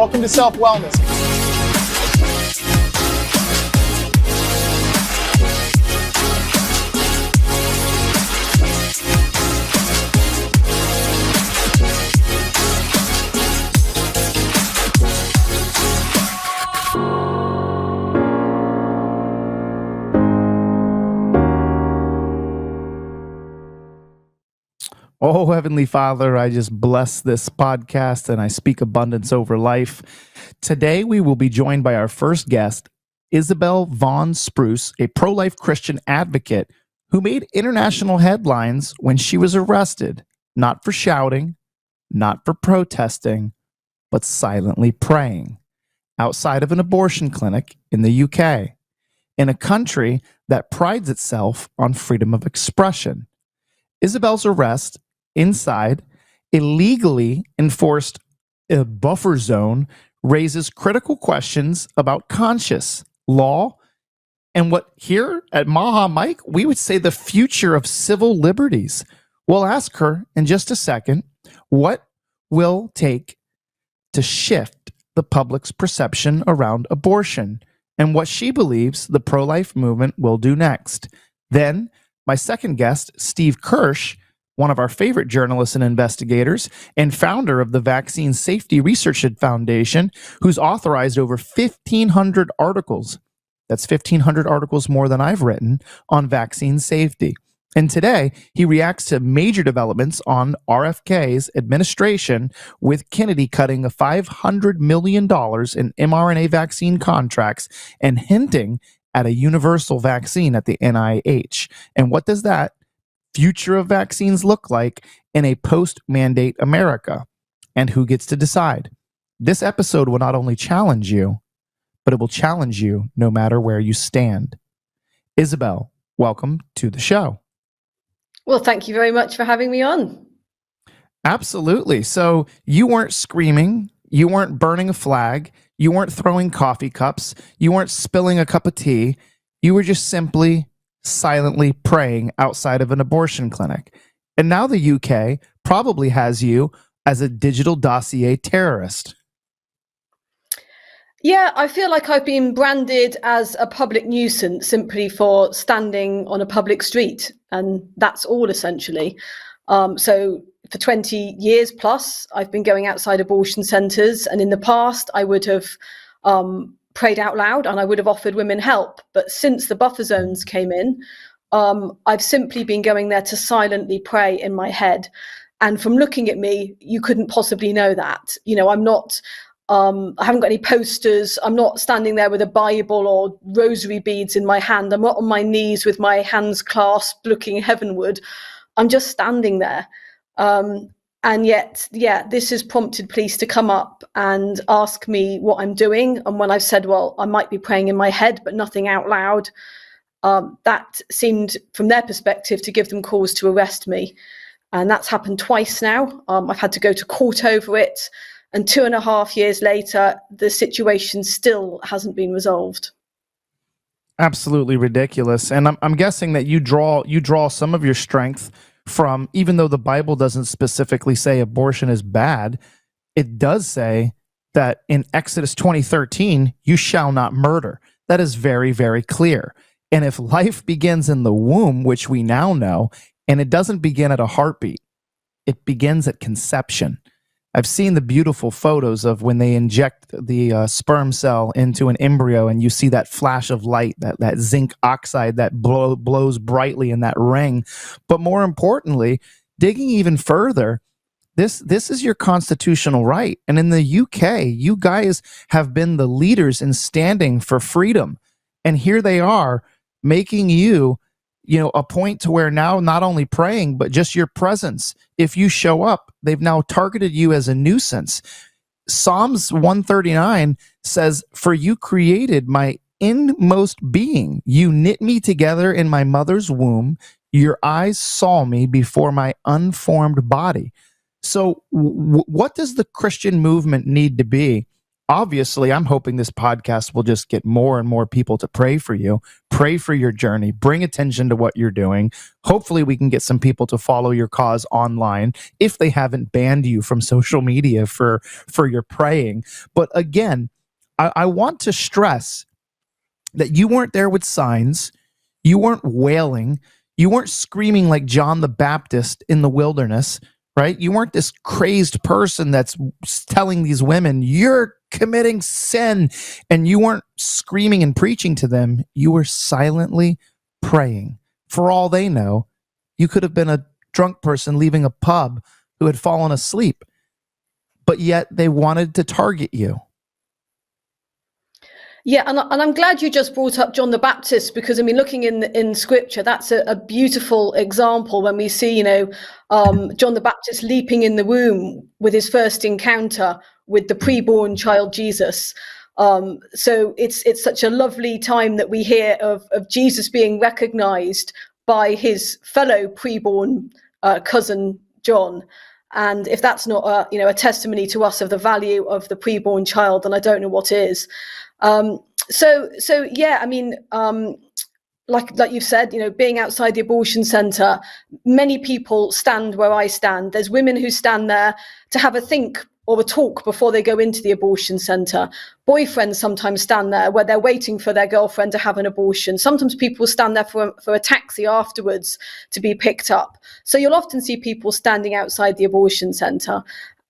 Welcome to Self Wellness. Oh, Heavenly Father, I just bless this podcast and I speak abundance over life. Today, we will be joined by our first guest, Isabel Von Spruce, a pro-life Christian advocate who made international headlines when she was arrested, not for shouting, not for protesting, but silently praying outside of an abortion clinic in the UK, in a country that prides itself on freedom of expression. Isabel's arrest inside illegally enforced a buffer zone raises critical questions about conscience, law, and what here at Maha Mike, we would say the future of civil liberties. We'll ask her in just a second what will take to shift the public's perception around abortion and what she believes the pro-life movement will do next. Then, my second guest, Steve Kirsch, one of our favorite journalists and investigators, and founder of the Vaccine Safety Research Foundation, who's authorized over 1,500 articles. That's 1,500 articles more than I've written on vaccine safety. And today, he reacts to major developments on RFK's administration, with Kennedy cutting $500 million in mRNA vaccine contracts and hinting at a universal vaccine at the NIH. And what does that future of vaccines look like in a post-mandate America? And who gets to decide? This episode will not only challenge you, but it will challenge you no matter where you stand. Isabel, welcome to the show. Well, thank you very much for having me on. Absolutely. So you weren't screaming, you weren't burning a flag, you weren't throwing coffee cups, you weren't spilling a cup of tea, you were just simply silently praying outside of an abortion clinic. And now the UK probably has you as a digital dossier terrorist. Yeah, I feel like I've been branded as a public nuisance simply for standing on a public street. And that's all essentially. So for 20 years plus, I've been going outside abortion centres. And in the past, I would have prayed out loud and I would have offered women help. But since the buffer zones came in, I've simply been going there to silently pray in my head. And from looking at me, you couldn't possibly know that. You know, I'm not, I haven't got any posters. I'm not standing there with a Bible or rosary beads in my hand. I'm not on my knees with my hands clasped looking heavenward. I'm just standing there. And yet, yeah, this has prompted police to come up and ask me what I'm doing. And when I've said, well, I might be praying in my head, but nothing out loud, that seemed, from their perspective, to give them cause to arrest me. And that's happened twice now. I've had to go to court over it. And 2.5 years later, the situation still hasn't been resolved. Absolutely ridiculous. And I'm guessing that you draw some of your strength from, even though the Bible doesn't specifically say abortion is bad, it does say that in Exodus 20:13, you shall not murder. That is very, very clear. And if life begins in the womb, which we now know, and it doesn't begin at a heartbeat, it begins at conception. I've seen the beautiful photos of when they inject the sperm cell into an embryo and you see that flash of light, that zinc oxide that blows brightly in that ring. But more importantly, digging even further, this is your constitutional right. And in the UK, you guys have been the leaders in standing for freedom. And here they are making you a point to where now not only praying, but just your presence. If you show up, they've now targeted you as a nuisance. Psalms 139 says, "For you created my inmost being. You knit me together in my mother's womb. Your eyes saw me before my unformed body." So what does the Christian movement need to be obviously, I'm hoping this podcast will just get more and more people to pray for you, pray for your journey, bring attention to what you're doing. Hopefully, we can get some people to follow your cause online if they haven't banned you from social media for your praying. But again, I want to stress that you weren't there with signs, you weren't wailing, you weren't screaming like John the Baptist in the wilderness, right? You weren't this crazed person that's telling these women, you're committing sin. And you weren't screaming and preaching to them. You were silently praying. For all they know, you could have been a drunk person leaving a pub who had fallen asleep, but yet they wanted to target you. Yeah, and I'm glad you just brought up John the Baptist, because I mean, looking in Scripture, that's a beautiful example when we see, John the Baptist leaping in the womb with his first encounter with the preborn child Jesus. So it's such a lovely time that we hear of Jesus being recognized by his fellow preborn cousin John. And if that's not a testimony to us of the value of the preborn child, then I don't know what is. So yeah, I mean, like you've said, being outside the abortion centre, many people stand where I stand. There's women who stand there to have a think or a talk before they go into the abortion centre. Boyfriends sometimes stand there where they're waiting for their girlfriend to have an abortion. Sometimes people stand there for a taxi afterwards to be picked up. So you'll often see people standing outside the abortion centre.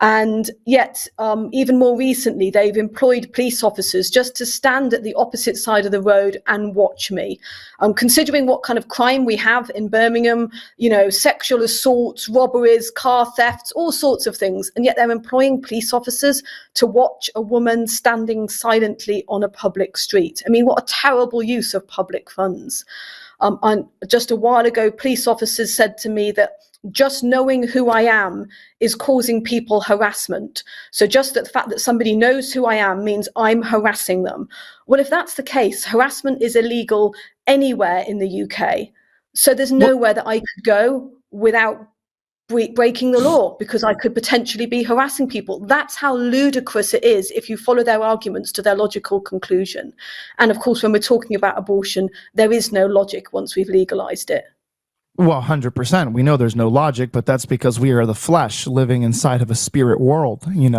And yet, even more recently, they've employed police officers just to stand at the opposite side of the road and watch me. Considering what kind of crime we have in Birmingham, sexual assaults, robberies, car thefts, all sorts of things. And yet they're employing police officers to watch a woman standing silently on a public street. I mean, what a terrible use of public funds. And just a while ago, police officers said to me that just knowing who I am is causing people harassment. So just the fact that somebody knows who I am means I'm harassing them. Well, if that's the case, harassment is illegal anywhere in the UK. So there's nowhere that I could go without breaking the law, because I could potentially be harassing people. That's how ludicrous it is if you follow their arguments to their logical conclusion. And of course, when we're talking about abortion, there is no logic once we've legalized it. Well, 100%. We know there's no logic, but that's because we are the flesh living inside of a spirit world, and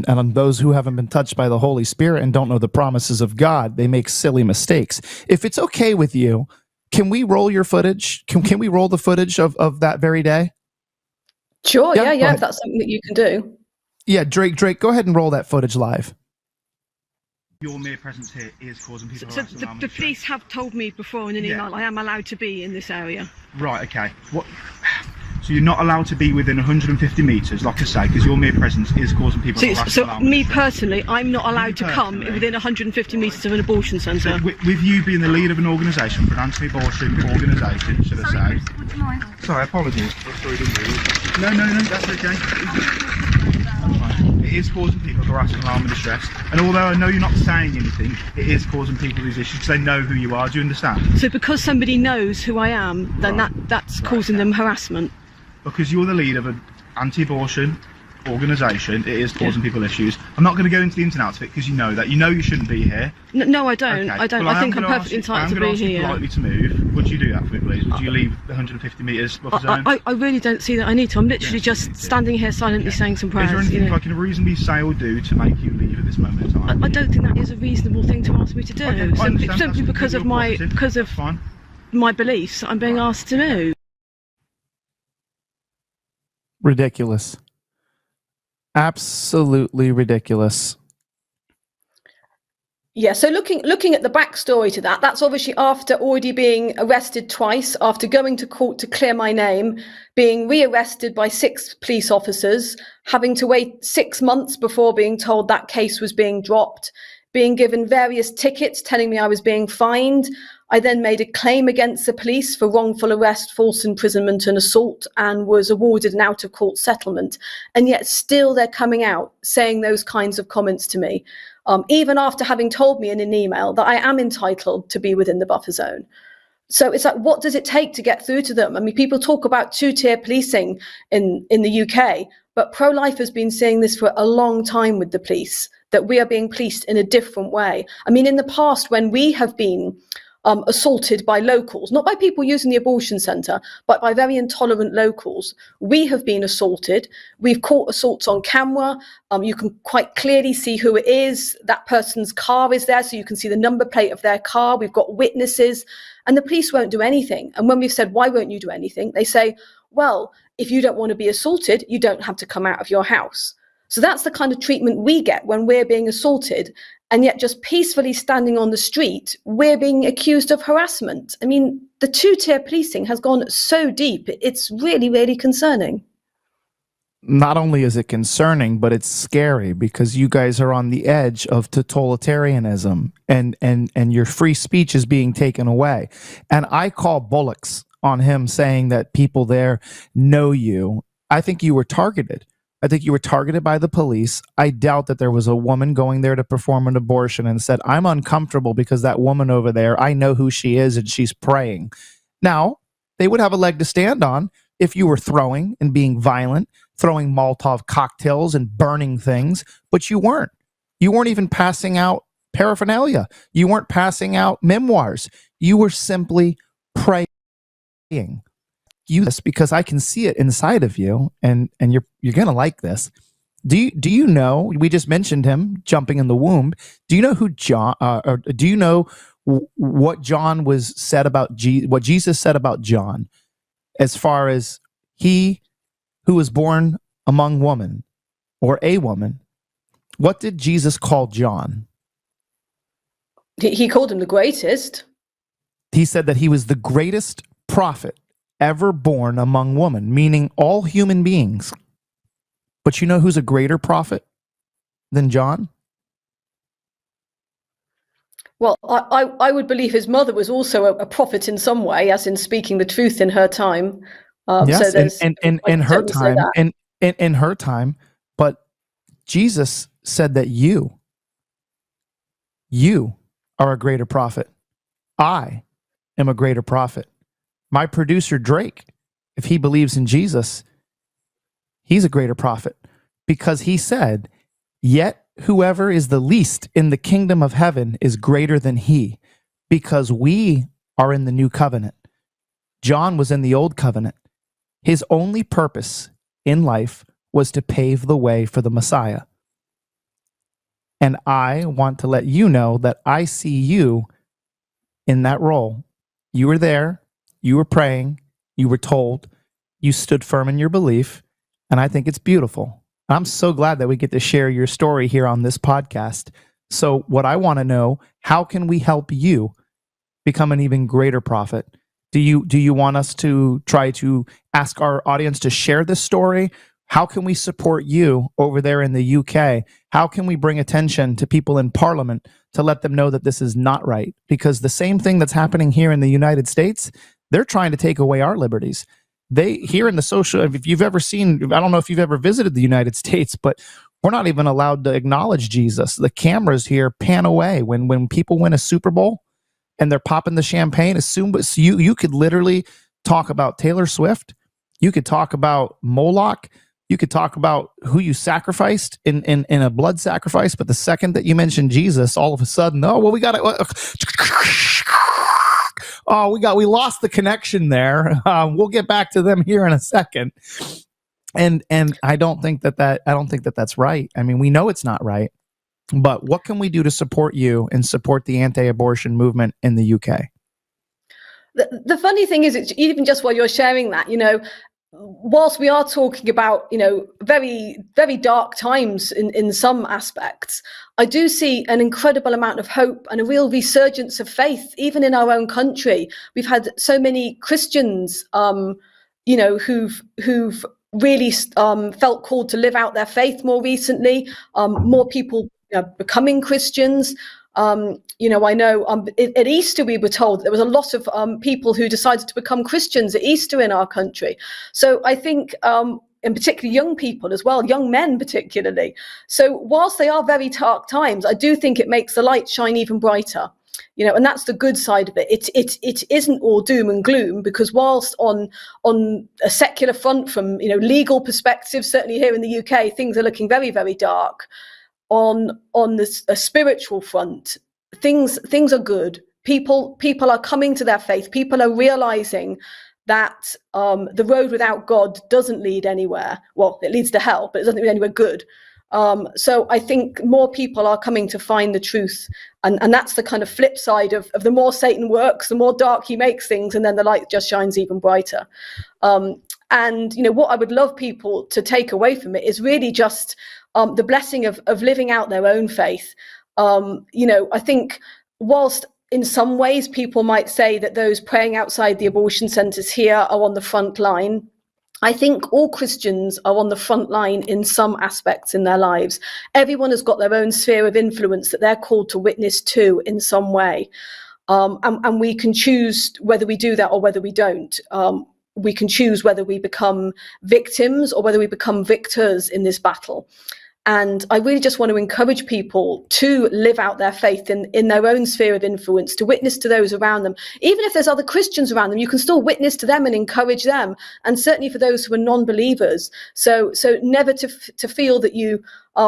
on those who haven't been touched by the Holy Spirit and don't know the promises of God, they make silly mistakes. If it's okay with you, can we roll your footage? Can we roll the footage of that very day? Sure. Yeah. If that's something that you can do. Yeah. Drake, go ahead and roll that footage live. Your mere presence here is causing people So the police have told me before in an email I am allowed to be in this area. Right, okay. So you're not allowed to be within 150 metres, like I say, because your mere presence is causing people harassment. So me personally, I'm not allowed to come within 150 metres of an abortion centre. So with you being the lead of an organisation, for an anti-abortion organisation, should I say? Sorry, apologies. No, that's okay. That's fine. It is causing people harassment, alarm and distress. And although I know you're not saying anything, it is causing people these issues because they know who you are. Do you understand? So because somebody knows who I am, then that's causing them harassment? Because you're the lead of an anti-abortion organisation, it is causing people issues. I'm not going to go into the ins and outs of it because you know that. You know you shouldn't be here. No, I don't. Okay. I don't. Well, I think I'm perfectly entitled to be here. I'm going to ask you politely to move. Would you do that for me, please? Would you leave the 150 metres buffer zone? I really don't see that I need to. I'm literally just standing here silently saying some prayers. Is there anything I can reasonably say or do to make you leave at this moment in time? I don't think that is a reasonable thing to ask me to do. Okay, simply because of my beliefs, I'm being asked to move. Ridiculous. Absolutely ridiculous. Yeah, so looking at the backstory to that, that's obviously after already being arrested twice, after going to court to clear my name, being rearrested by 6 police officers, having to wait 6 months before being told that case was being dropped, being given various tickets telling me I was being fined. I then made a claim against the police for wrongful arrest, false imprisonment and assault, and was awarded an out-of-court settlement. And yet still they're coming out saying those kinds of comments to me, even after having told me in an email that I am entitled to be within the buffer zone. So it's like, what does it take to get through to them? I mean, people talk about two-tier policing in the UK, but pro-life has been saying this for a long time with the police, that we are being policed in a different way. I mean, in the past, when we have been assaulted by locals, not by people using the abortion centre, but by very intolerant locals, we have been assaulted. We've caught assaults on camera. You can quite clearly see who it is. That person's car is there, so you can see the number plate of their car. We've got witnesses, and the police won't do anything. And when we've said, why won't you do anything? They say, well, if you don't want to be assaulted, you don't have to come out of your house. So that's the kind of treatment we get when we're being assaulted. And yet just peacefully standing on the street, we're being accused of harassment. I mean, the two-tier policing has gone so deep. It's really, really concerning. Not only is it concerning, but it's scary, because you guys are on the edge of totalitarianism, and your free speech is being taken away. And I call bullocks on him saying that people there know you. I think you were targeted. I think you were targeted by the police. I doubt that there was a woman going there to perform an abortion and said, I'm uncomfortable because that woman over there, I know who she is and she's praying. Now, they would have a leg to stand on if you were throwing and being violent, throwing Molotov cocktails and burning things, but you weren't. You weren't even passing out paraphernalia. You weren't passing out memoirs. You were simply praying. You this because I can see it inside of you, and you're gonna like this. Do you know? We just mentioned him jumping in the womb. Do you know who John? Or do you know what John was said about what Jesus said about John, as far as he who was born among woman, or a woman? What did Jesus call John? He called him the greatest. He said that he was the greatest prophet ever born among women, meaning all human beings. But you know who's a greater prophet than John? Well, I would believe his mother was also a prophet in some way, as in speaking the truth in her time. Yes, so there's in her time, in her time. But Jesus said that you are a greater prophet. I am a greater prophet. My producer, Drake, if he believes in Jesus, he's a greater prophet, because he said, yet whoever is the least in the kingdom of heaven is greater than he, because we are in the new covenant. John was in the old covenant. His only purpose in life was to pave the way for the Messiah. And I want to let you know that I see you in that role. You were there. You were praying, you were told, you stood firm in your belief, and I think it's beautiful. I'm so glad that we get to share your story here on this podcast. So what I want to know, how can we help you become an even greater prophet? Do you want us to try to ask our audience to share this story? How can we support you over there in the UK? How can we bring attention to people in Parliament to let them know that this is not right? Because the same thing that's happening here in the United States, they're trying to take away our liberties. They here in the social, if you've ever seen, I don't know if you've ever visited the United States, but we're not even allowed to acknowledge Jesus. The cameras here pan away when people win a Super Bowl and they're popping the champagne. Assume you could literally talk about Taylor Swift. You could talk about Moloch. You could talk about who you sacrificed in a blood sacrifice. But the second that you mention Jesus, all of a sudden, oh, well, we got it. Oh, we lost the connection there. We'll get back to them here in a second. And I don't think that's right. I mean, we know it's not right. But what can we do to support you and support the anti-abortion movement in the UK? The funny thing is, it's even just while you're sharing that, whilst we are talking about, very, very dark times in some aspects, I do see an incredible amount of hope and a real resurgence of faith, even in our own country. We've had so many Christians, who've really felt called to live out their faith more recently. More people becoming Christians. I know at Easter we were told there was a lot of people who decided to become Christians at Easter in our country. So I think, and particularly young people as well, young men particularly. So whilst they are very dark times, I do think it makes the light shine even brighter. And that's the good side of it. It isn't all doom and gloom, because whilst on a secular front, from legal perspective, certainly here in the UK, things are looking very, very dark. On a spiritual front, things are good. People are coming to their faith. People are realizing that the road without God doesn't lead anywhere. Well, it leads to hell, but it doesn't lead anywhere good. So I think more people are coming to find the truth, and that's the kind of flip side of the more Satan works, the more dark he makes things, and then the light just shines even brighter. And what I would love people to take away from it is really just the blessing of living out their own faith. I think whilst in some ways people might say that those praying outside the abortion centres here are on the front line, I think all Christians are on the front line in some aspects in their lives. Everyone has got their own sphere of influence that they're called to witness to in some way. And we can choose whether we do that or whether we don't. We can choose whether we become victims or whether we become victors in this battle. And I really just want to encourage people to live out their faith in their own sphere of influence, to witness to those around them. Even if there's other Christians around them, you can still witness to them and encourage them. And certainly for those who are non-believers. So never to feel that you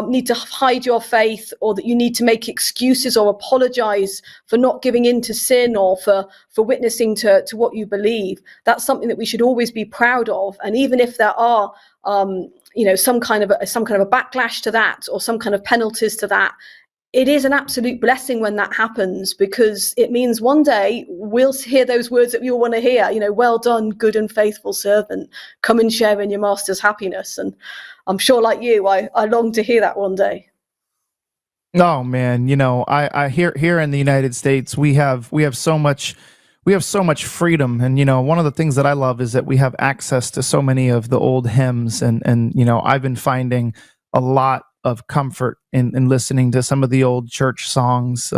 need to hide your faith, or that you need to make excuses or apologize for not giving in to sin, or for witnessing to what you believe. That's something that we should always be proud of. And even if there are some kind of a backlash to that, or some kind of penalties to that, it is an absolute blessing when that happens, because it means one day we'll hear those words that we all want to hear. Well done, good and faithful servant. Come and share in your master's happiness. And I'm sure, like you, I long to hear that one day. Oh man, I here in the United States, we have so much. We have so much freedom, and one of the things that I love is that we have access to so many of the old hymns, and I've been finding a lot of comfort in listening to some of the old church songs,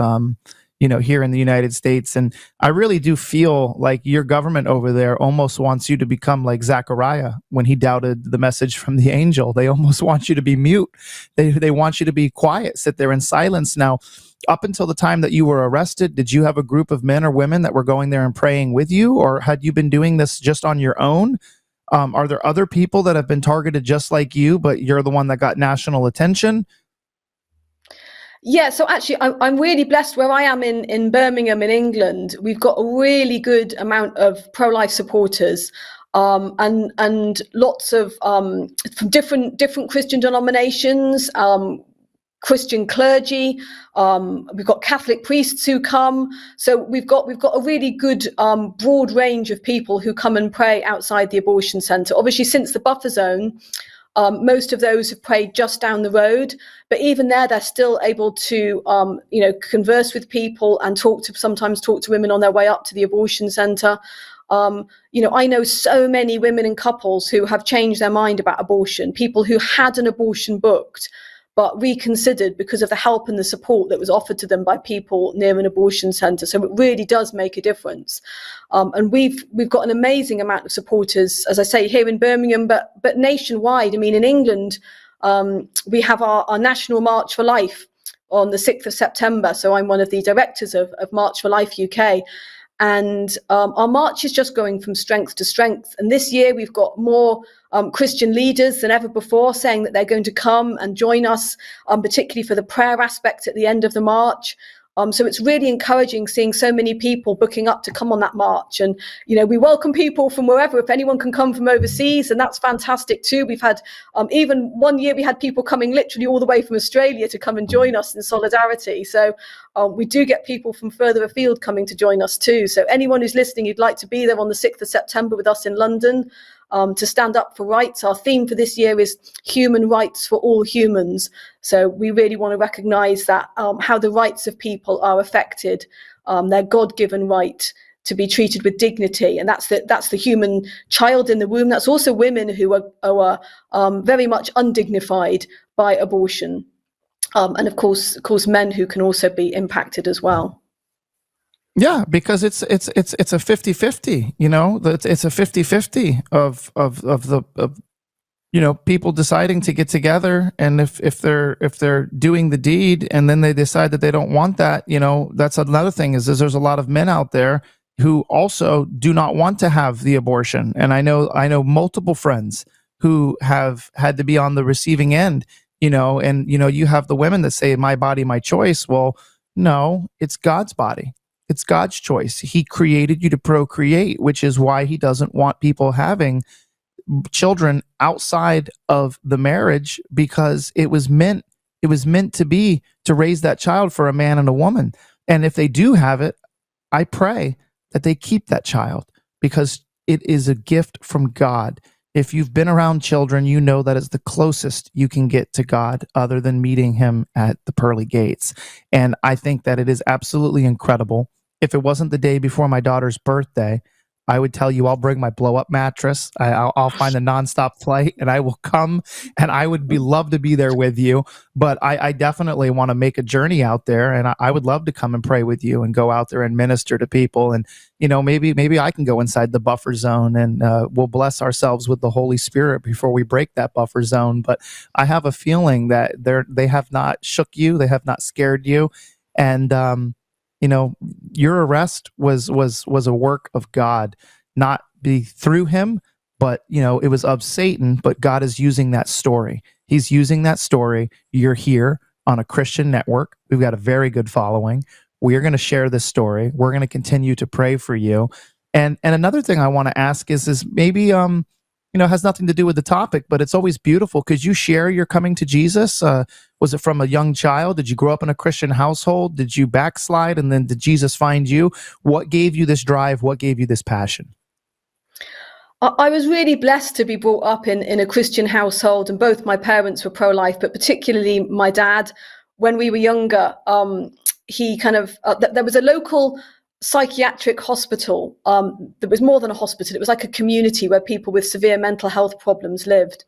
here in the United States. And I really do feel like your government over there almost wants you to become like Zechariah when he doubted the message from the angel. They almost want you to be mute. They want you to be quiet, sit there in silence. Now, up until the time that you were arrested, did you have a group of men or women that were going there and praying with you, or had you been doing this just on your own? Are there other people that have been targeted just like you, but you're the one that got national attention? Yeah, so actually, I'm really blessed where I am in Birmingham, in England. We've got a really good amount of pro-life supporters, and lots of from different Christian denominations. Christian clergy, we've got Catholic priests who come. So we've got a really good broad range of people who come and pray outside the abortion centre. Obviously, since the buffer zone, most of those have prayed just down the road, but even there, they're still able to, converse with people and sometimes talk to women on their way up to the abortion centre. I know so many women and couples who have changed their mind about abortion, people who had an abortion booked, but reconsidered because of the help and the support that was offered to them by people near an abortion centre. So it really does make a difference. And we've got an amazing amount of supporters, as I say, here in Birmingham, but nationwide. I mean, in England, we have our National March for Life on the 6th of September. So I'm one of the directors of March for Life UK. And our march is just going from strength to strength. And this year we've got more Christian leaders than ever before saying that they're going to come and join us, particularly for the prayer aspect at the end of the march. So it's really encouraging seeing so many people booking up to come on that march. And, we welcome people from wherever. If anyone can come from overseas, and that's fantastic too. We've had, even one year we had people coming literally all the way from Australia to come and join us in solidarity. So we do get people from further afield coming to join us too. So anyone who's listening, you'd like to be there on the 6th of September with us in London, to stand up for rights. Our theme for this year is human rights for all humans. So we really want to recognise that how the rights of people are affected, their God-given right to be treated with dignity, and that's the human child in the womb. That's also women who are very much undignified by abortion, and of course men who can also be impacted as well. Yeah, because it's a 50-50, it's a 50-50 of people deciding to get together, and if they're doing the deed and then they decide that they don't want that, that's another thing is there's a lot of men out there who also do not want to have the abortion. And I know multiple friends who have had to be on the receiving end, and you have the women that say my body, my choice. Well, no, it's God's body. It's God's choice. He created you to procreate, which is why he doesn't want people having children outside of the marriage, because it was meant to be to raise that child for a man and a woman. And if they do have it, I pray that they keep that child, because it is a gift from God. If you've been around children, you know that it's the closest you can get to God other than meeting him at the pearly gates. And I think that it is absolutely incredible. If it wasn't the day before my daughter's birthday, I would tell you I'll bring my blow-up mattress. I'll find a nonstop flight, and I will come, and I would love to be there with you. But I definitely want to make a journey out there, and I would love to come and pray with you and go out there and minister to people. And maybe I can go inside the buffer zone, and we'll bless ourselves with the Holy Spirit before we break that buffer zone. But I have a feeling that they have not shook you, they have not scared you, and your arrest was a work of God, not be through him, but it was of Satan. But God is using that story. He's using that story. You're here on a Christian network. We've got a very good following. We are going to share this story. We're going to continue to pray for you. And another thing I want to ask is maybe has nothing to do with the topic, but it's always beautiful. Could you share your coming to Jesus? Was it from a young child? Did you grow up in a Christian household? Did you backslide, and then did Jesus find you? What gave you this drive? What gave you this passion? I was really blessed to be brought up in a Christian household, and both my parents were pro-life, but particularly my dad. When we were younger, he there was a local psychiatric hospital. There was more than a hospital. It was like a community where people with severe mental health problems lived.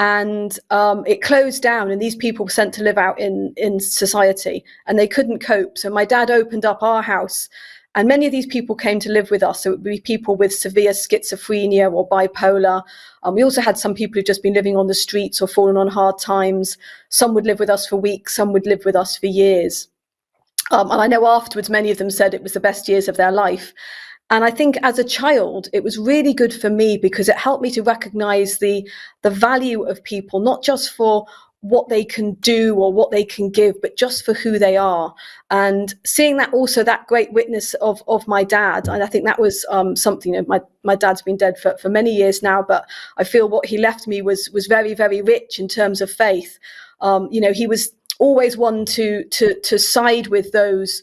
And it closed down, and these people were sent to live out in society, and they couldn't cope. So my dad opened up our house, and many of these people came to live with us. So it would be people with severe schizophrenia or bipolar. We also had some people who'd just been living on the streets or fallen on hard times. Some would live with us for weeks, some would live with us for years. And I know afterwards, many of them said it was the best years of their life. And I think as a child, it was really good for me because it helped me to recognize the value of people, not just for what they can do or what they can give, but just for who they are. And seeing that also, that great witness of my dad, and I think that was something, my dad's been dead for many years now, but I feel what he left me was very, very rich in terms of faith. He was always one to side with those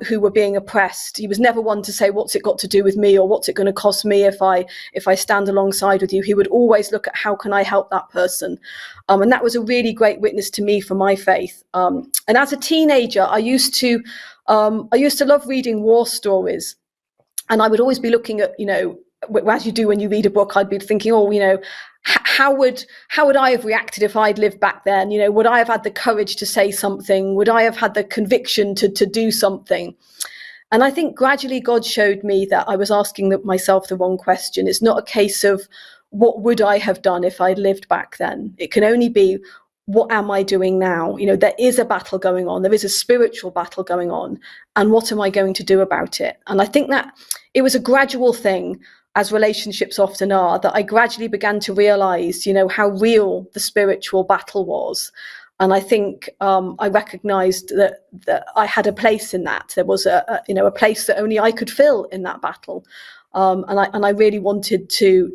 who were being oppressed. He was never one to say, what's it got to do with me, or what's it going to cost me if I stand alongside with you. He would always look at how can I help that person. And that was a really great witness to me for my faith. And as a teenager, I used to love reading war stories. And I would always be looking at, as you do when you read a book, I'd be thinking, how would I have reacted if I'd lived back then? Would I have had the courage to say something? Would I have had the conviction to do something? And I think gradually God showed me that I was asking myself the wrong question. It's not a case of what would I have done if I'd lived back then? It can only be, what am I doing now? There is a battle going on. There is a spiritual battle going on. And what am I going to do about it? And I think that it was a gradual thing, as relationships often are, that I gradually began to realize, how real the spiritual battle was. And I think I recognized that I had a place in that. There was a place that only I could fill in that battle. And I really wanted to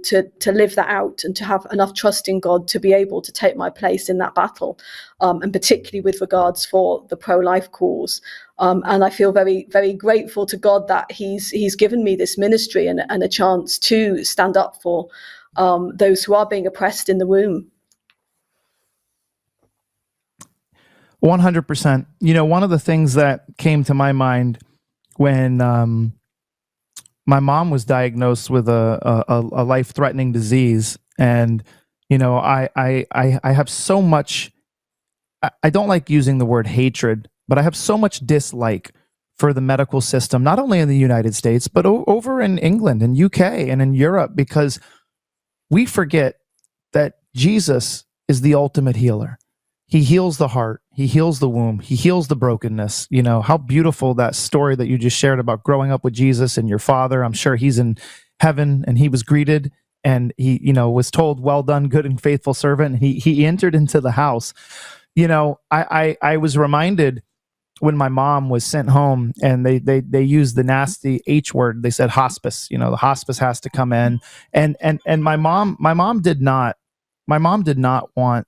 live that out and to have enough trust in God to be able to take my place in that battle, and particularly with regards for the pro-life cause. And I feel very, very grateful to God that He's given me this ministry and a chance to stand up for those who are being oppressed in the womb. 100%. One of the things that came to my mind when my mom was diagnosed with a life-threatening disease, and I have so much. I don't like using the word hatred, but I have so much dislike for the medical system, not only in the United States, but over in England and UK and in Europe, because we forget that Jesus is the ultimate healer. He heals the heart. He heals the womb. He heals the brokenness. You know, how beautiful that story that you just shared about growing up with Jesus and your father. I'm sure he's in heaven and he was greeted and he, you know, was told, well done, good and faithful servant. And he entered into the house. You know, I was reminded when my mom was sent home and they used the nasty H word. They said hospice. You know, the hospice has to come in. And my mom did not want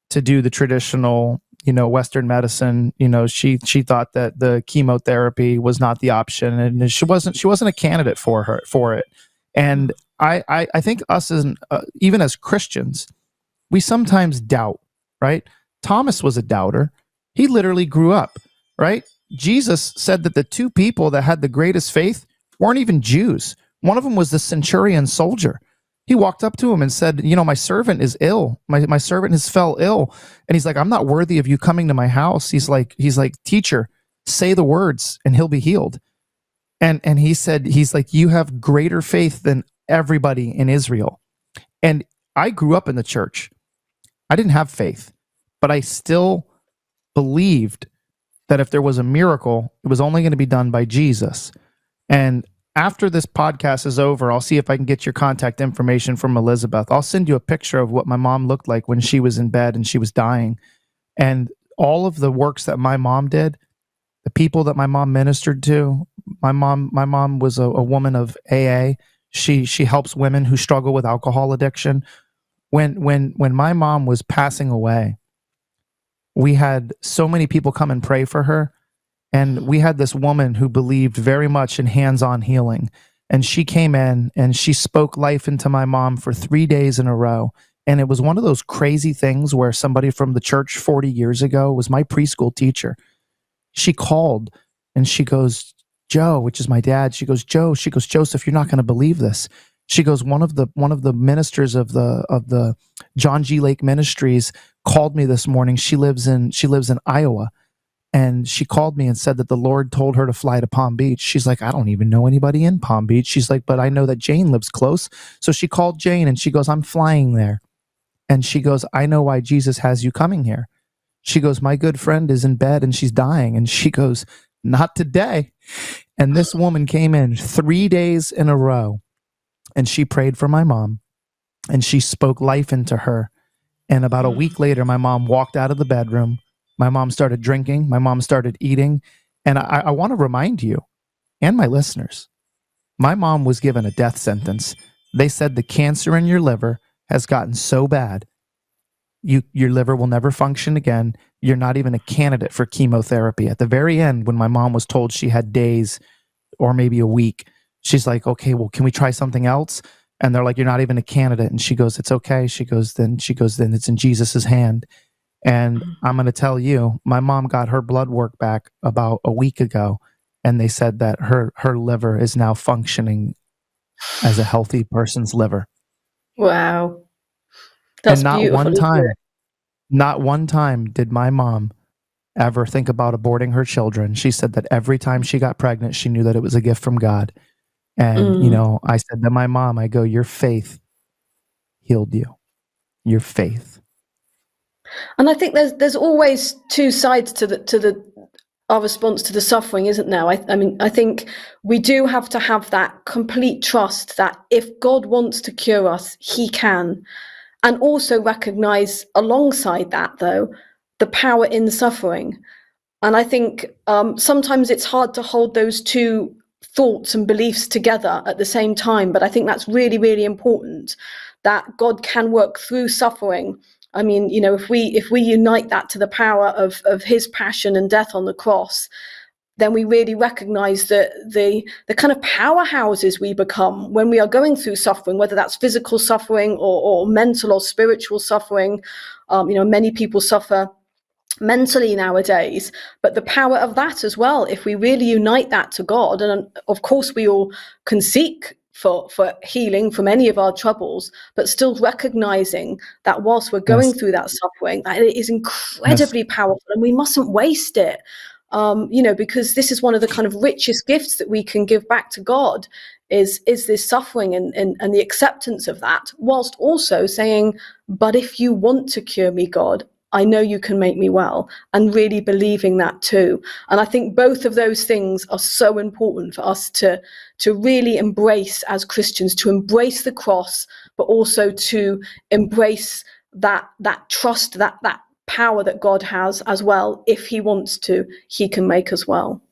to do the traditional, you know, Western medicine. You know, she thought that the chemotherapy was not the option, and she wasn't a candidate for it. And I think us as even as Christians, we sometimes doubt, right? Thomas was a doubter. He literally grew up, right? Jesus said that the two people that had the greatest faith weren't even Jews. One of them was the centurion soldier. He walked up to him and said, you know, my servant is ill. My servant has fell ill. And he's like, I'm not worthy of you coming to my house. He's like, teacher, say the words and he'll be healed. And he said, he's like, you have greater faith than everybody in Israel. And I grew up in the church. I didn't have faith, but I still believed that if there was a miracle, it was only going to be done by Jesus. And after this podcast is over, I'll see if I can get your contact information from Elizabeth. I'll send you a picture of what my mom looked like when she was in bed and she was dying. And all of the works that my mom did, the people that my mom ministered to, my mom was a woman of AA. She helps women who struggle with alcohol addiction. When my mom was passing away, we had so many people come and pray for her. And we had this woman who believed very much in hands-on healing. And she came in and she spoke life into my mom for 3 days in a row. And it was one of those crazy things where somebody from the church 40 years ago was my preschool teacher. She called and she goes, Joe, which is my dad. She goes, Joseph, you're not going to believe this. She goes, one of the ministers of the John G. Lake Ministries called me this morning. She lives in Iowa. And she called me and said that the Lord told her to fly to Palm Beach. She's like, I don't even know anybody in Palm Beach. She's like, but I know that Jane lives close. So she called Jane and she goes, I'm flying there. And she goes, I know why Jesus has you coming here. She goes, my good friend is in bed and she's dying. And she goes, not today. And this woman came in 3 days in a row and she prayed for my mom and she spoke life into her. And about a week later, my mom walked out of the bedroom. My mom started drinking. My mom started eating. And I want to remind you and my listeners, my mom was given a death sentence. They said the cancer in your liver has gotten so bad, your liver will never function again. You're not even a candidate for chemotherapy. At the very end, when my mom was told she had days or maybe a week, she's like, okay, well, can we try something else? And they're like, you're not even a candidate. And she goes, it's okay. She goes, then it's in Jesus's hand. And I'm going to tell you, my mom got her blood work back about a week ago, and they said that her liver is now functioning as a healthy person's liver. Wow. That's and beautiful. Not one time did my mom ever think about aborting her children. She said that every time she got pregnant, she knew that it was a gift from God. And, you know, I said to my mom, I go, your faith healed you. Your faith. And I think there's always two sides to our response to the suffering, isn't there? I mean, I think we do have to have that complete trust that if God wants to cure us, he can. And also recognize alongside that, though, the power in suffering. And I think sometimes it's hard to hold those two thoughts and beliefs together at the same time. But I think that's really, really important, that God can work through suffering. I mean, you know, if we unite that to the power of his passion and death on the cross, then we really recognize that the kind of powerhouses we become when we are going through suffering, whether that's physical suffering or mental or spiritual suffering. You know, many people suffer mentally nowadays, but the power of that as well, if we really unite that to God, and of course we all can seek for healing from any of our troubles, but still recognizing that whilst we're going through that suffering, that it is incredibly powerful and we mustn't waste it. You know, because this is one of the kind of richest gifts that we can give back to God, is this suffering and the acceptance of that, whilst also saying, but if you want to cure me, God, I know you can make me well, and really believing that too. And I think both of those things are so important for us to really embrace as Christians, to embrace the cross, but also to embrace that trust, that power that God has as well. If he wants to, he can make us well.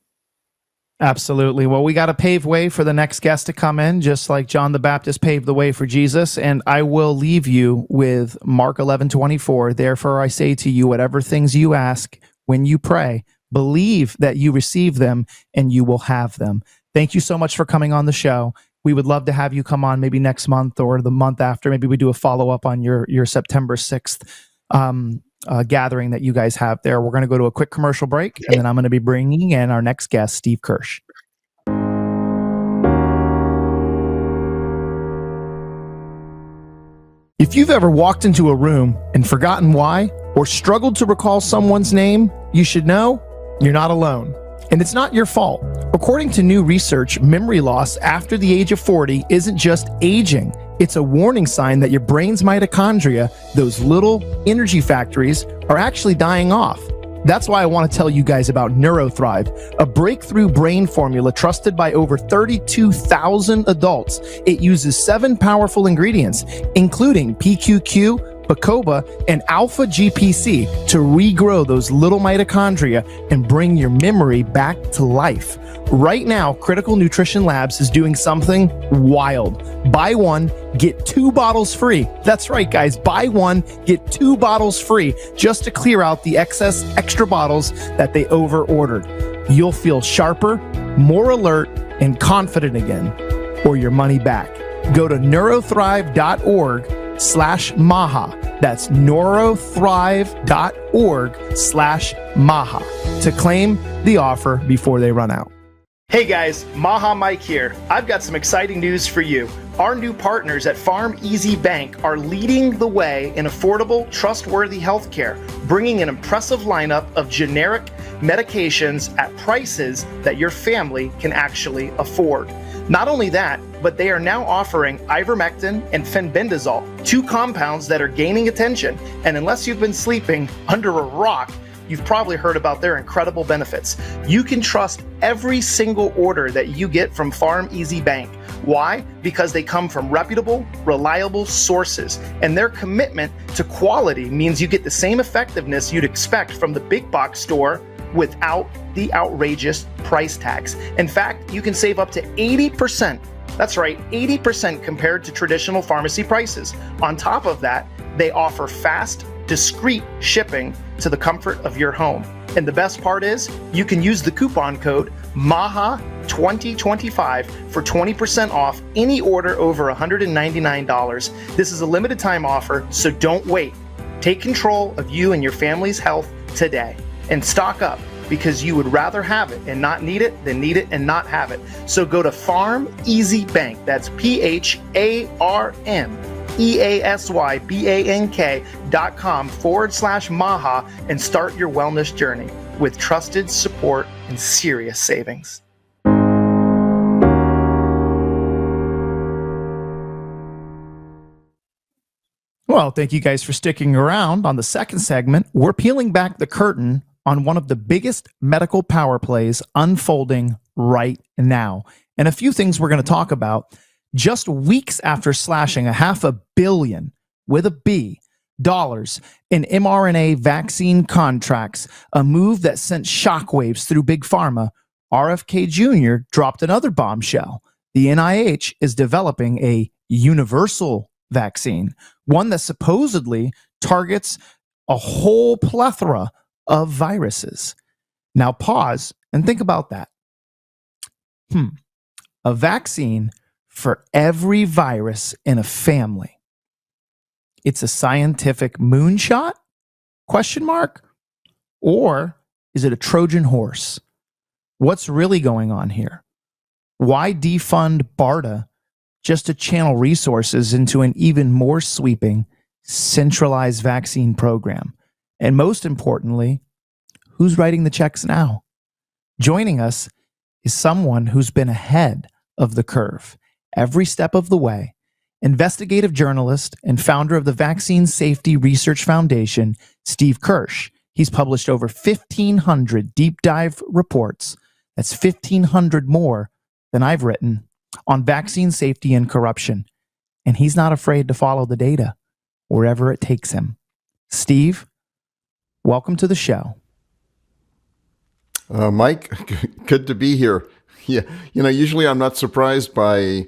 Absolutely. Well, we got to pave way for the next guest to come in, just like John the Baptist paved the way for Jesus. And I will leave you with Mark 11:24. Therefore, I say to you, whatever things you ask when you pray, believe that you receive them and you will have them. Thank you so much for coming on the show. We would love to have you come on maybe next month or the month after. Maybe we do a follow-up on your September 6th gathering that you guys have there. We're going to go to a quick commercial break, and then I'm going to be bringing in our next guest, Steve Kirsch. If you've ever walked into a room and forgotten why, or struggled to recall someone's name, you should know you're not alone. And it's not your fault. According to new research, memory loss after the age of 40 isn't just aging. It's a warning sign that your brain's mitochondria, those little energy factories, are actually dying off. That's why I want to tell you guys about NeuroThrive, a breakthrough brain formula trusted by over 32,000 adults. It uses 7 powerful ingredients, including PQQ, Bacopa, and Alpha GPC to regrow those little mitochondria and bring your memory back to life. Right now, Critical Nutrition Labs is doing something wild. Buy one, get 2 bottles free. That's right, guys. Buy one, get 2 bottles free just to clear out the excess extra bottles that they over-ordered. You'll feel sharper, more alert, and confident again, or your money back. Go to neurothrive.org/Maha. That's neurothrive.org/Maha to claim the offer before they run out. Hey guys, Maha Mike here. I've got some exciting news for you. Our new partners at Farm Easy Bank are leading the way in affordable, trustworthy healthcare, bringing an impressive lineup of generic medications at prices that your family can actually afford. Not only that, but they are now offering ivermectin and fenbendazole, 2 compounds that are gaining attention, and unless you've been sleeping under a rock, you've probably heard about their incredible benefits. You can trust every single order that you get from Farm Easy Bank. Why? Because they come from reputable, reliable sources, and their commitment to quality means you get the same effectiveness you'd expect from the big box store without the outrageous price tags. In fact, you can save up to 80%. That's right, 80% compared to traditional pharmacy prices. On top of that, they offer fast, discreet shipping to the comfort of your home. And the best part is, you can use the coupon code MAHA2025 for 20% off any order over $199. This is a limited time offer, so don't wait. Take control of you and your family's health today. And stock up, because you would rather have it and not need it than need it and not have it. So go to Farm Easy Bank, that's PharmEasyBank.com/Maha and start your wellness journey with trusted support and serious savings. Well, thank you guys for sticking around. On the second segment, we're peeling back the curtain on one of the biggest medical power plays unfolding right now. And a few things we're going to talk about. Just weeks after slashing $500 million with a B dollars in mRNA vaccine contracts, a move that sent shockwaves through Big Pharma, RFK Jr. dropped another bombshell. The NIH is developing a universal vaccine, one that supposedly targets a whole plethora of viruses. Now pause and think about that. A vaccine for every virus in a family. It's a scientific moonshot? Question mark? Or is it a Trojan horse? What's really going on here? Why defund BARDA just to channel resources into an even more sweeping, centralized vaccine program? And most importantly, who's writing the checks now? Joining us is someone who's been ahead of the curve every step of the way. Investigative journalist and founder of the Vaccine Safety Research Foundation, Steve Kirsch. He's published over 1,500 deep dive reports. That's 1,500 more than I've written on vaccine safety and corruption. And he's not afraid to follow the data wherever it takes him. Steve, welcome to the show. Mike, good to be here. Yeah, usually I'm not surprised by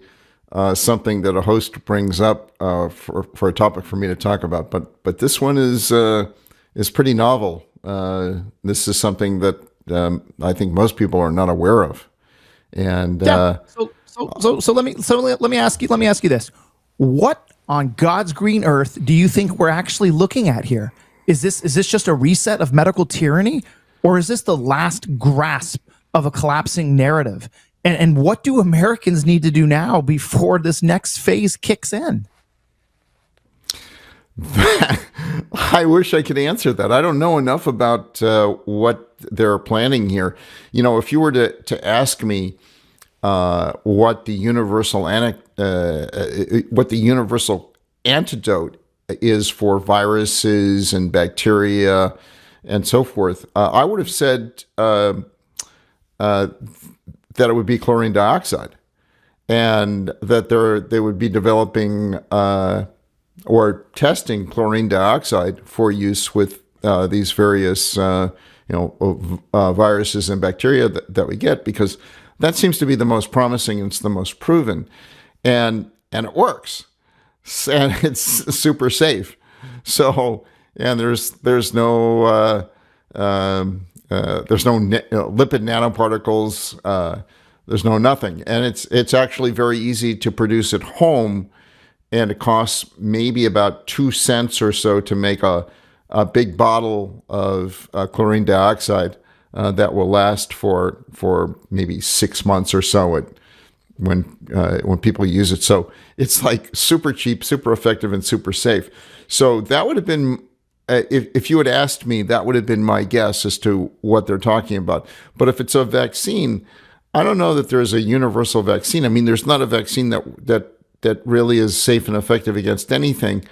something that a host brings up for a topic for me to talk about, but this one is pretty novel. This is something that I think most people are not aware of, and so let me ask you this: what on God's green earth do you think we're actually looking at here? Is this just a reset of medical tyranny, or is this the last grasp of a collapsing narrative? And what do Americans need to do now before this next phase kicks in? I wish I could answer that. I don't know enough about what they're planning here. If you were to ask me what the universal antidote is for viruses and bacteria and so forth, I would have said that it would be chlorine dioxide, and that they would be developing or testing chlorine dioxide for use with these various viruses and bacteria that we get, because that seems to be the most promising and it's the most proven, and it works, and it's super safe. So, and there's no lipid nanoparticles. There's no nothing, and it's actually very easy to produce at home, and it costs maybe about 2 cents or so to make a big bottle of chlorine dioxide that will last for maybe 6 months or so when people use it. So it's like super cheap, super effective, and super safe. So that would have been. If you had asked me, that would have been my guess as to what they're talking about. But if it's a vaccine, I don't know that there's a universal vaccine. I mean, there's not a vaccine that really is safe and effective against anything.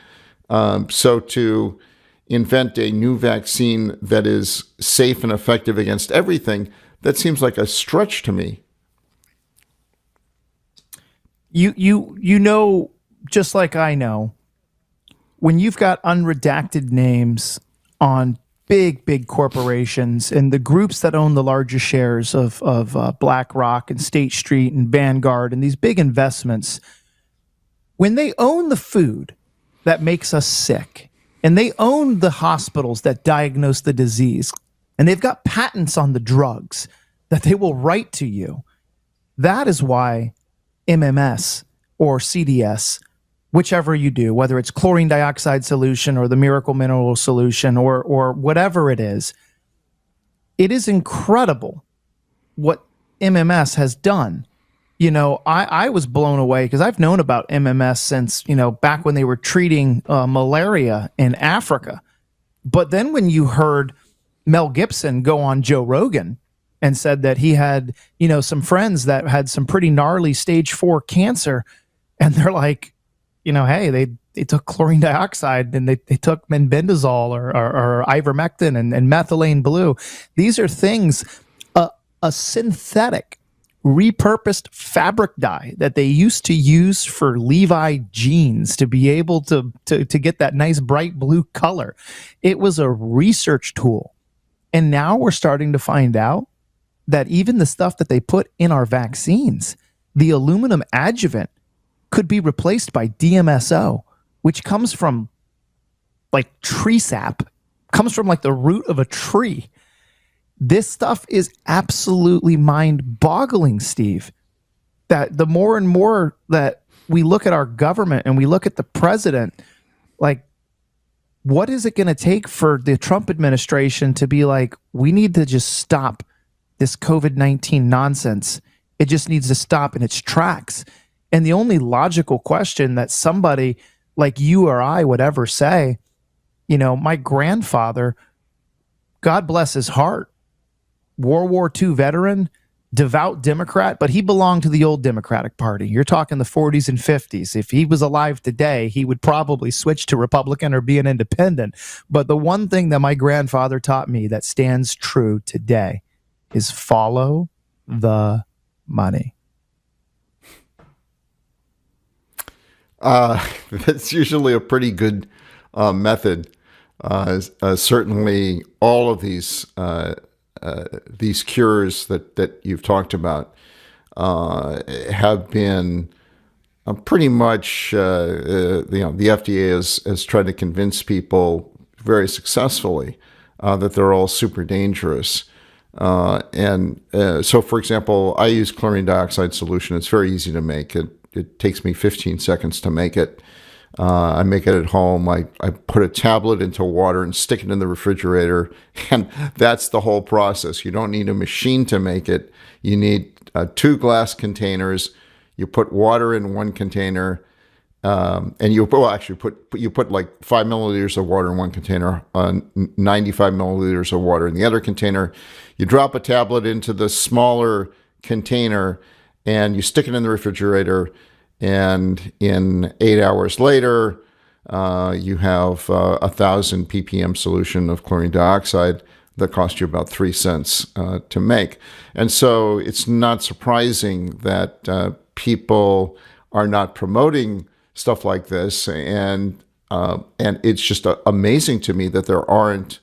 So to invent a new vaccine that is safe and effective against everything, that seems like a stretch to me. You know, just like I know, when you've got unredacted names on big corporations and the groups that own the largest shares of BlackRock and State Street and Vanguard and these big investments, when they own the food that makes us sick, and they own the hospitals that diagnose the disease, and they've got patents on the drugs that they will write to you, that is why MMS or CDS, whichever you do, whether it's chlorine dioxide solution or the miracle mineral solution or whatever it is incredible what MMS has done. I was blown away because I've known about MMS since, back when they were treating malaria in Africa. But then when you heard Mel Gibson go on Joe Rogan and said that he had, some friends that had some pretty gnarly stage 4 cancer, and they're like, hey, they took chlorine dioxide and they took menbendazole or ivermectin and methylene blue. These are things, a synthetic, repurposed fabric dye that they used to use for Levi jeans to be able to get that nice bright blue color. It was a research tool. And now we're starting to find out that even the stuff that they put in our vaccines, the aluminum adjuvant, could be replaced by DMSO, which comes from like tree sap, comes from like the root of a tree. This stuff is absolutely mind-boggling, Steve, that the more and more that we look at our government and we look at the president, like, what is it going to take for the Trump administration to be like, we need to just stop this COVID-19 nonsense. It just needs to stop in its tracks. And the only logical question that somebody like you or I would ever say, my grandfather, God bless his heart, World War II veteran, devout Democrat, but he belonged to the old Democratic Party. You're talking the 40s and 50s. If he was alive today, he would probably switch to Republican or be an independent. But the one thing that my grandfather taught me that stands true today is follow the money. That's usually a pretty good method. Certainly, all of these cures that you've talked about have been pretty much, the FDA has tried to convince people very successfully that they're all super dangerous. So, for example, I use chlorine dioxide solution. It's very easy to make. It takes me 15 seconds to make it. I make it at home. I put a tablet into water and stick it in the refrigerator, and that's the whole process. You don't need a machine to make it. You need 2 glass containers. You put water in one container, and you put like 5 milliliters of water in one container, 95 milliliters of water in the other container. You drop a tablet into the smaller container, and you stick it in the refrigerator. And in 8 hours later, you have 1,000 ppm solution of chlorine dioxide that cost you about 3 cents to make. And so it's not surprising that people are not promoting stuff like this. And it's just amazing to me that there aren't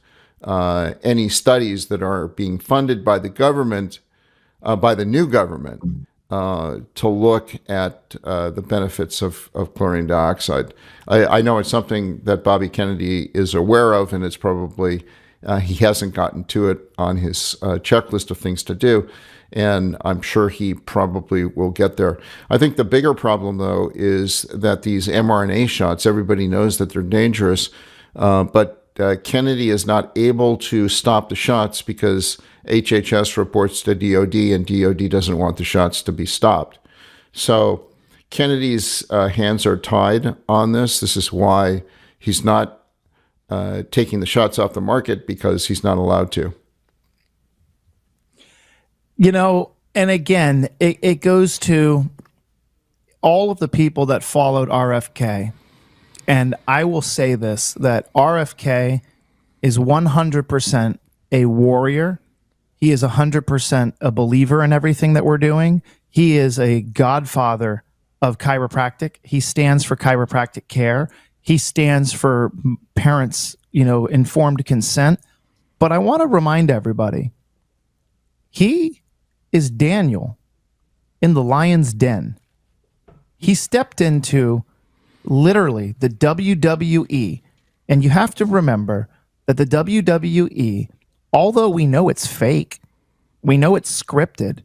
any studies that are being funded by the government, by the new government, to look at the benefits of chlorine dioxide. I know it's something that Bobby Kennedy is aware of, and it's probably, he hasn't gotten to it on his checklist of things to do, and I'm sure he probably will get there. I think the bigger problem, though, is that these mRNA shots, everybody knows that they're dangerous, but Kennedy is not able to stop the shots because HHS reports to DOD, and DOD doesn't want the shots to be stopped. So Kennedy's hands are tied on this. This is why he's not taking the shots off the market, because he's not allowed to. And again, it goes to all of the people that followed RFK. And I will say this, that RFK is 100% a warrior. He is 100% a believer in everything that we're doing. He is a godfather of chiropractic. He stands for chiropractic care. He stands for parents, informed consent. But I want to remind everybody, he is Daniel in the lion's den. He stepped into literally the WWE. And you have to remember that the WWE, although we know it's fake, we know it's scripted,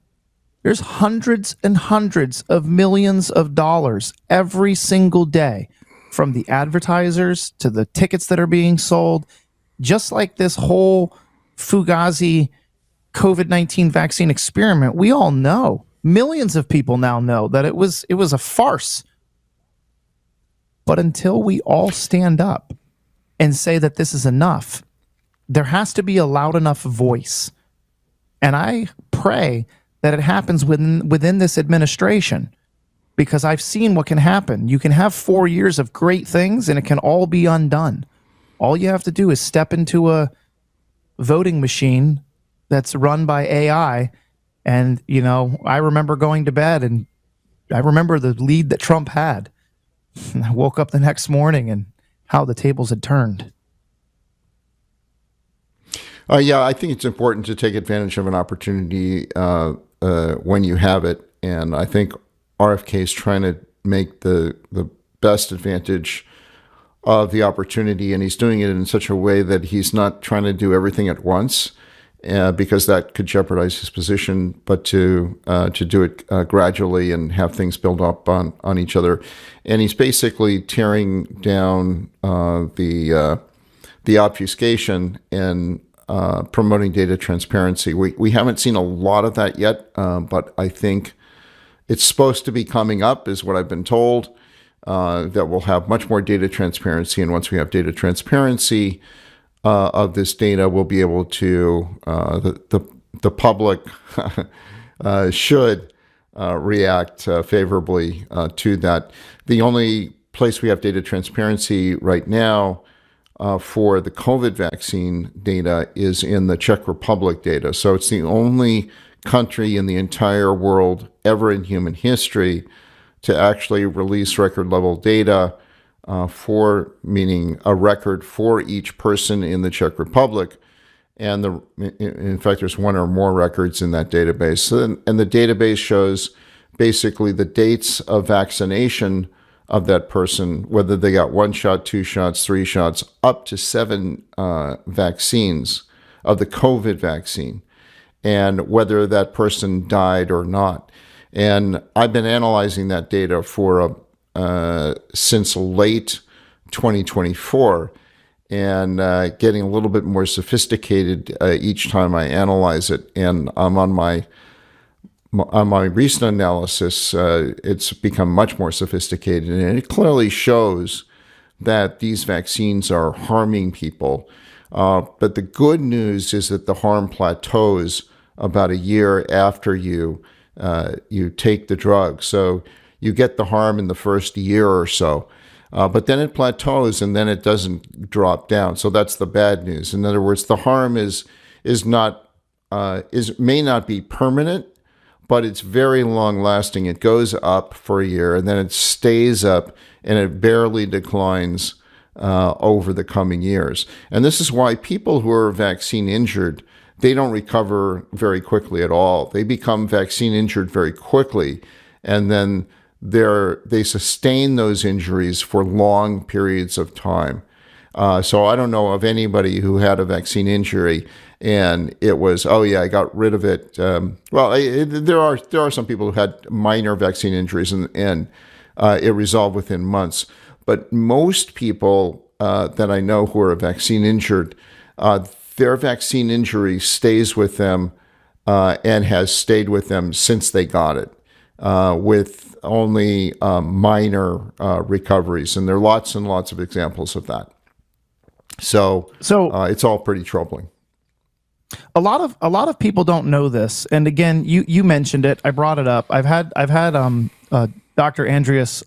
there's hundreds and hundreds of millions of dollars every single day from the advertisers to the tickets that are being sold. Just like this whole Fugazi COVID-19 vaccine experiment, we all know, millions of people now know that it was a farce. But until we all stand up and say that this is enough, there has to be a loud enough voice. And I pray that it happens within this administration, because I've seen what can happen. You can have 4 years of great things and it can all be undone. All you have to do is step into a voting machine that's run by AI. And, I remember going to bed and I remember the lead that Trump had. And I woke up the next morning and how the tables had turned. Yeah, I think it's important to take advantage of an opportunity when you have it. And I think RFK is trying to make the best advantage of the opportunity. And he's doing it in such a way that he's not trying to do everything at once, because that could jeopardize his position, but to do it gradually and have things build up on each other. And he's basically tearing down the obfuscation and promoting data transparency. We haven't seen a lot of that yet, but I think it's supposed to be coming up, is what I've been told, that we'll have much more data transparency. And once we have data transparency of this data, we'll be able to, the public should react favorably to that. The only place we have data transparency right now for the COVID vaccine data is in the Czech Republic data. So it's the only country in the entire world ever in human history to actually release record level data meaning a record for each person in the Czech Republic. And in fact, there's one or more records in that database. And the database shows basically the dates of vaccination of that person, whether they got 1 shot, 2 shots, 3 shots, up to 7 vaccines of the COVID vaccine, and whether that person died or not. And I've been analyzing that data since late 2024, and getting a little bit more sophisticated each time I analyze it. And on my recent analysis, it's become much more sophisticated, and it clearly shows that these vaccines are harming people. But the good news is that the harm plateaus about a year after you take the drug. So you get the harm in the first year or so. But then it plateaus, and then it doesn't drop down. So that's the bad news. In other words, the harm may not be permanent, but it's very long lasting. It goes up for a year, and then it stays up, and it barely declines over the coming years. And this is why people who are vaccine injured, they don't recover very quickly at all. They become vaccine injured very quickly, and then they sustain those injuries for long periods of time. So I don't know of anybody who had a vaccine injury and it was, oh yeah, I got rid of it. There are some people who had minor vaccine injuries and it resolved within months. But most people that I know who are vaccine injured, their vaccine injury stays with them and has stayed with them since they got it, with only minor recoveries. And there are lots and lots of examples of that. So it's all pretty troubling. A lot of people don't know this, and again, you mentioned it. I brought it up. I've had Dr. Andreas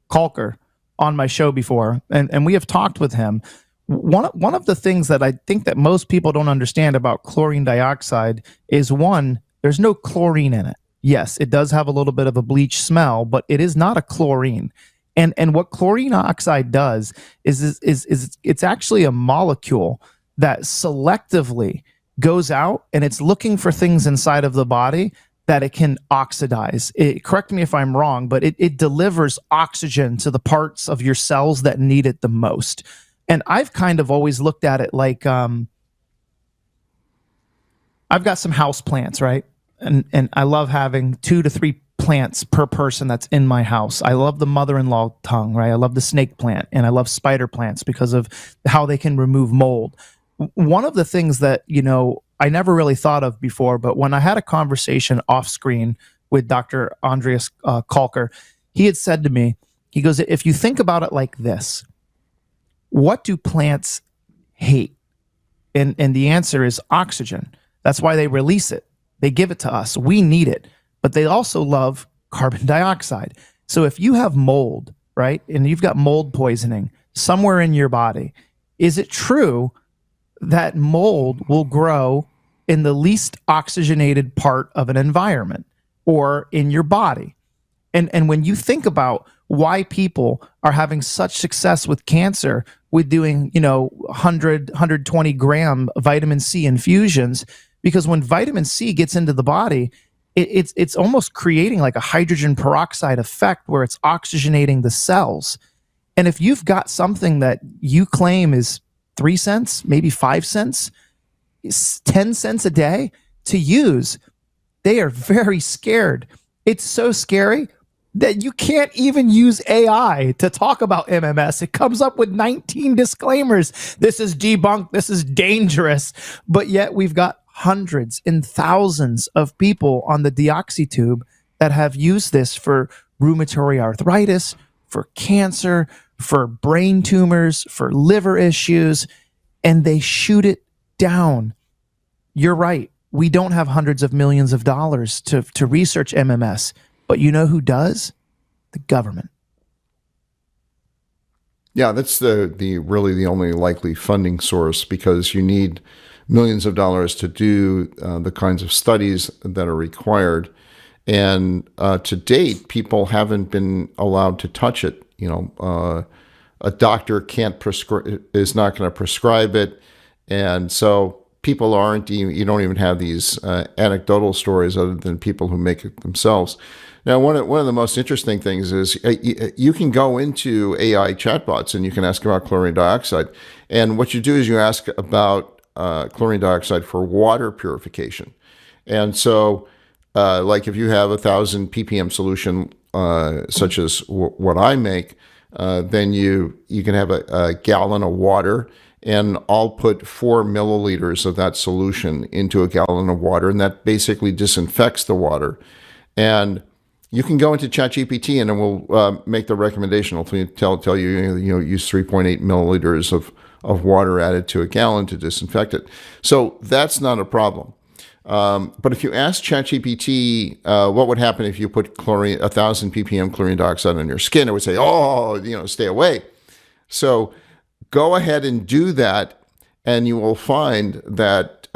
Kalker on my show before, and we have talked with him. One of the things that I think that most people don't understand about chlorine dioxide is, one, there's no chlorine in it. Yes, it does have a little bit of a bleach smell, but it is not a chlorine. And what chlorine oxide does is it's actually a molecule that selectively goes out, and it's looking for things inside of the body that it can oxidize. Correct me if I'm wrong, but it delivers oxygen to the parts of your cells that need it the most. And I've kind of always looked at it like, I've got some house plants, right? And I love having 2 to 3 plants per person that's in my house. I love the mother-in-law tongue, right? I love the snake plant, and I love spider plants because of how they can remove mold. One of the things that, I never really thought of before, but when I had a conversation off screen with Dr. Andreas Kalker, he had said to me, he goes, if you think about it like this, what do plants hate? And the answer is oxygen. That's why they release it. They give it to us. We need it. But they also love carbon dioxide. So if you have mold, right, and you've got mold poisoning somewhere in your body, is it true that mold will grow in the least oxygenated part of an environment or in your body? And when you think about why people are having such success with cancer, with doing 100, 120 gram vitamin C infusions, because when vitamin C gets into the body, it's almost creating like a hydrogen peroxide effect where it's oxygenating the cells. And if you've got something that you claim is 3 cents, maybe 5 cents, 10 cents a day to use, they are very scared. It's so scary that you can't even use AI to talk about MMS. It comes up with 19 disclaimers. This is debunked. This is dangerous. But yet we've got hundreds and thousands of people on the deoxytube that have used this for rheumatoid arthritis, for cancer, for brain tumors, for liver issues, and they shoot it down. You're right. we don't have hundreds of millions of dollars to research MMS, but you know who does? The government. Yeah, that's the really the only likely funding source, because you need millions of dollars to do the kinds of studies that are required. And to date, people haven't been allowed to touch it. A doctor is not going to prescribe it, and so people aren't. You don't even have these anecdotal stories other than people who make it themselves. Now, one of the most interesting things is you can go into AI chatbots and you can ask about chlorine dioxide. And what you do is you ask about chlorine dioxide for water purification. And so, like if you have 1,000 ppm solution, such as what I make, then you can have a gallon of water, and I'll put 4 milliliters of that solution into a gallon of water, and that basically disinfects the water. And you can go into ChatGPT and it will make the recommendation. It'll tell you, use 3.8 milliliters of water added to a gallon to disinfect it. So that's not a problem. But if you ask ChatGPT what would happen if you put 1,000 ppm chlorine dioxide on your skin, it would say, stay away. So go ahead and do that, and you will find that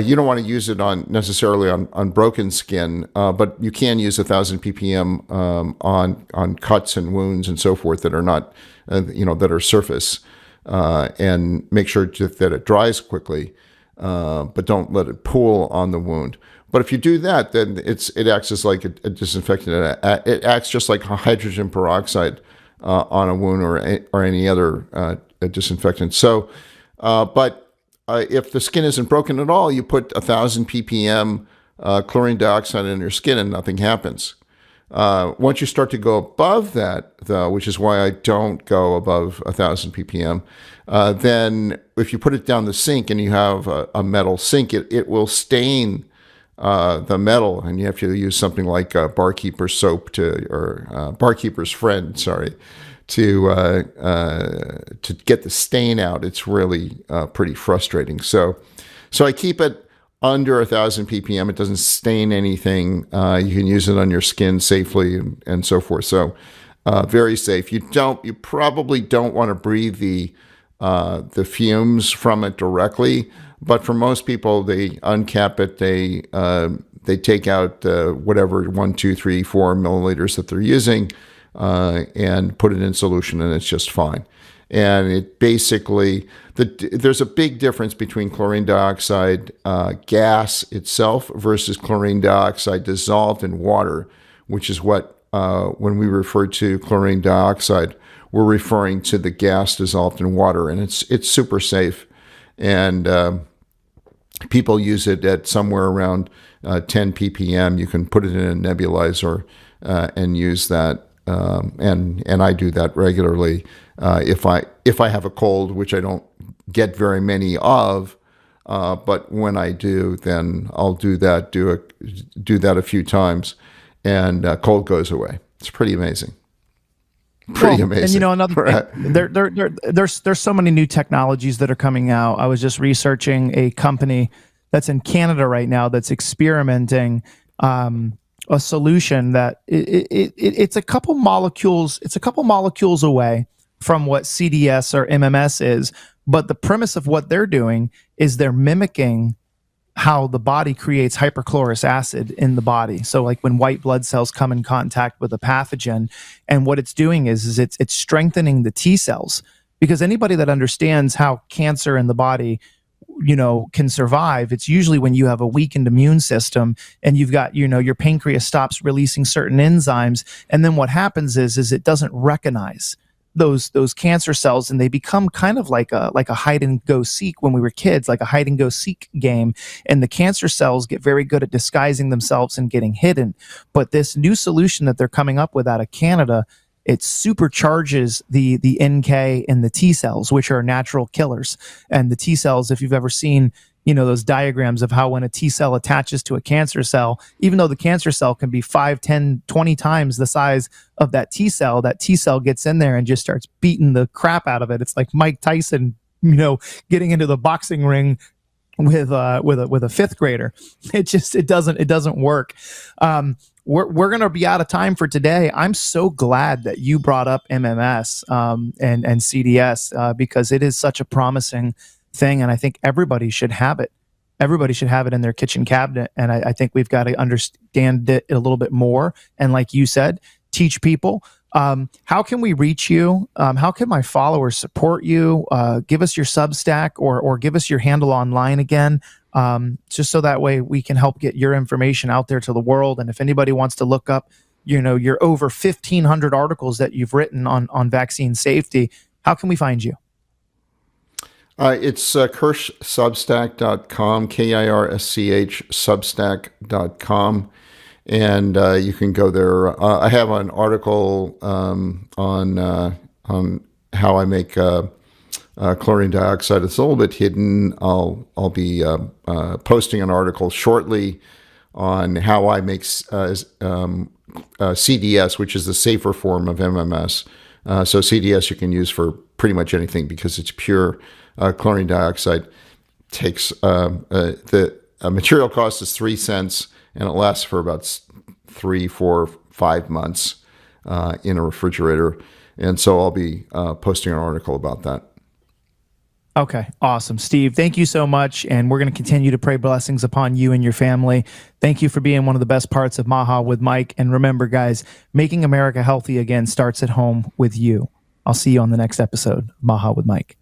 you don't want to use it necessarily on broken skin, but you can use 1,000 ppm on cuts and wounds and so forth that are not, that are surface, and make sure that it dries quickly, but don't let it pool on the wound. But if you do that, then it acts as like a disinfectant. It acts just like hydrogen peroxide on a wound or any other disinfectant. So, but if the skin isn't broken at all, you put 1,000 ppm chlorine dioxide in your skin and nothing happens. Once you start to go above that, though, which is why I don't go above 1,000 ppm, then if you put it down the sink and you have a metal sink, it will stain the metal, and you have to use something like barkeeper's soap or barkeeper's friend, to get the stain out. It's really pretty frustrating. So I keep it under 1,000 ppm. It doesn't stain anything. You can use it on your skin safely and so forth. So very safe. You probably don't want to breathe the fumes from it directly, but for most people, they uncap it. They take out whatever 1, 2, 3, 4 milliliters that they're using, and put it in solution, and it's just fine. And it basically, there's a big difference between chlorine dioxide gas itself versus chlorine dioxide dissolved in water, which is what, when we refer to chlorine dioxide, we're referring to the gas dissolved in water, and it's super safe. And people use it at somewhere around 10 ppm. You can put it in a nebulizer and use that. And I do that regularly. If I have a cold, which I don't get very many of, but when I do, then I'll do that a few times, and cold goes away. It's pretty amazing. Amazing. And another thing, there's so many new technologies that are coming out. I was just researching a company that's in Canada right now that's experimenting a solution that it's a couple molecules away from what CDS or MMS is, but the premise of what they're doing is they're mimicking how the body creates hyperchlorous acid in the body. So like when white blood cells come in contact with a pathogen, and what it's doing is it's strengthening the T cells, because anybody that understands how cancer in the body can survive, it's usually when you have a weakened immune system and you've got, your pancreas stops releasing certain enzymes. And then what happens is it doesn't recognize those cancer cells, and they become kind of like a hide and go seek when we were kids, like a hide and go seek game. And the cancer cells get very good at disguising themselves and getting hidden. But this new solution that they're coming up with out of Canada, it supercharges the NK and the T cells, which are natural killers. And the T cells, if you've ever seen, those diagrams of how when a T cell attaches to a cancer cell, even though the cancer cell can be 5, 10, 20 times the size of that T cell gets in there and just starts beating the crap out of it. It's like Mike Tyson, getting into the boxing ring, with a fifth grader. It doesn't work. We're going to be out of time for today. I'm so glad that you brought up MMS and CDS because it is such a promising thing, and I think everybody should have it. Everybody should have it in their kitchen cabinet, and I think we've got to understand it a little bit more. And like you said, teach people. How can we reach you? How can my followers support you? Give us your Substack or give us your handle online again, just so that way we can help get your information out there to the world. And if anybody wants to look up, your over 1,500 articles that you've written on vaccine safety, how can we find you? It's kirschsubstack.com, KIRSCH substack.com. And you can go there. I have an article on how I make chlorine dioxide. It's a little bit hidden. I'll be posting an article shortly on how I make CDS, which is the safer form of MMS. So CDS you can use for pretty much anything because it's pure chlorine dioxide. Takes the material cost is 3 cents. And it lasts for about 3, 4, 5 months in a refrigerator. And so I'll be posting an article about that. Okay, awesome. Steve, thank you so much. And we're going to continue to pray blessings upon you and your family. Thank you for being one of the best parts of Maha with Mike. And remember, guys, making America healthy again starts at home with you. I'll see you on the next episode of Maha with Mike.